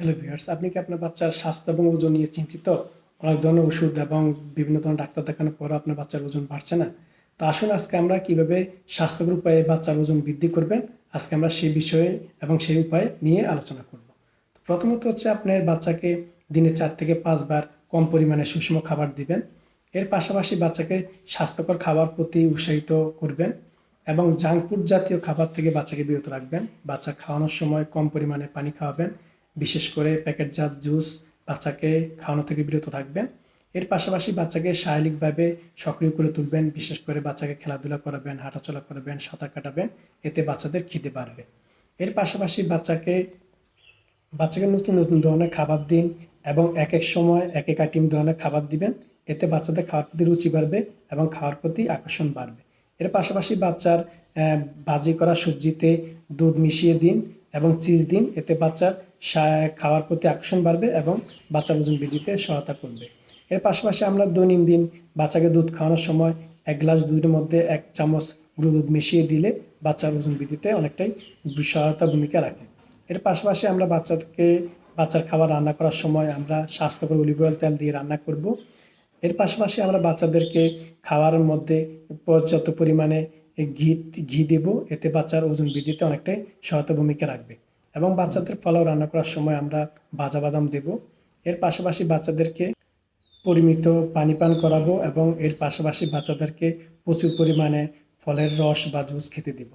Hello viewers, আপনি কি আপনার বাচ্চার স্বাস্থ্য এবং ওজন নিয়ে চিন্তিত? অনেক ধরনের ওষুধ এবং বিভিন্ন ধরনের ডাক্তার দেখানোর পরও আপনার বাচ্চার ওজন বাড়ছে না। তো আসুন আজকে আমরা কিভাবে স্বাস্থ্যকর উপায়ে বাচ্চার ওজন বৃদ্ধি করবেন, আজকে আমরা সেই বিষয়ে এবং সেই উপায় নিয়ে আলোচনা করব। তো প্রথমত হচ্ছে আপনার বাচ্চাকে দিনে 4 থেকে 5 বার কম পরিমাণে সুষম খাবার দিবেন। এর পাশাপাশি বাচ্চাকে স্বাস্থ্যকর খাবার প্রতি উৎসাহিত করবেন এবং জাঙ্ক ফুড জাতীয় খাবার থেকে বাচ্চাকে বিরত রাখবেন। বাচ্চা খাওয়ানোর সময় কম পরিমাণে পানি খাওয়াবেন, বিশেষ করে প্যাকেটজাত জুস বাচ্চাকে খাওয়ানো থেকে বিরত থাকবেন। এর পাশাপাশি বাচ্চাকে শারীরিকভাবে সক্রিয় করে তুলবেন, বিশেষ করে বাচ্চাকে খেলাধুলা করাবেন, হাঁটাচলা করাবেন, সাঁতার কাটাবেন, এতে বাচ্চাদের খিদে বাড়বে। এর পাশাপাশি বাচ্চাকে নতুন নতুন ধরনের খাবার দিন এবং এক এক সময় এক এক আইটেম ধরনের খাবার দিবেন। এতে বাচ্চাদের খাওয়ার প্রতি রুচি বাড়বে এবং খাওয়ার প্রতি আকর্ষণ বাড়বে। এর পাশাপাশি বাচ্চার ভাজি করা সবজিতে দুধ মিশিয়ে দিন এবং চিজ দিন। এতে বাচ্চার খাওয়ার প্রতি আকর্ষণ বাড়বে এবং বাচ্চার ওজন বৃদ্ধিতে সহায়তা করবে। এর পাশাপাশি আমরা দৈনন্দিন বাচ্চাকে দুধ খাওয়ানোর সময় 1 গ্লাস দুধের মধ্যে 1 চামচ গুঁড়ো দুধ মিশিয়ে দিলে বাচ্চার ওজন বৃদ্ধিতে অনেকটাই সহায়তা ভূমিকা রাখে। এর পাশাপাশি আমরা বাচ্চার খাবার রান্না করার সময় আমরা স্বাস্থ্যকর অলিভ অয়েল তেল দিয়ে রান্না করব। এর পাশাপাশি আমরা বাচ্চাদেরকে খাবারের মধ্যে পর্যাপ্ত পরিমাণে ঘি ঘি দেব। এতে বাচ্চার ওজন বৃদ্ধিতে অনেকটাই সহায়তা ভূমিকা রাখবে এবং বাচ্চাদের পোলাও রান্না করার সময় আমরা ভাজা বাদাম দেব। এর পাশাপাশি বাচ্চাদেরকে পরিমিত পানি পান করাবো এবং এর পাশাপাশি বাচ্চাদেরকে প্রচুর পরিমাণে ফলের রস বা জুস খেতে দেব।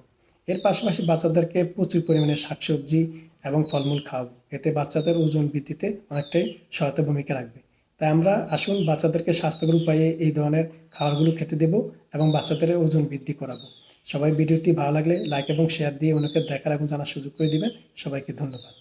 এর পাশাপাশি বাচ্চাদেরকে প্রচুর পরিমাণে শাকসবজি এবং ফলমূল খাওয়াবো। এতে বাচ্চাদের ওজন বৃদ্ধিতে অনেকটাই সহায়তা ভূমিকা রাখবে। তাই আমরা আসুন বাচ্চাদেরকে স্বাস্থ্যকর উপায়ে এই ধরনের খাবারগুলো খেতে দেব এবং বাচ্চাদের ওজন বৃদ্ধি করাবো। সবাই ভিডিওটি ভালো লাগলে লাইক এবং শেয়ার দিয়ে অন্যকে দেখার এবং জানার সুযোগ করে দিবেন। সবাইকে ধন্যবাদ।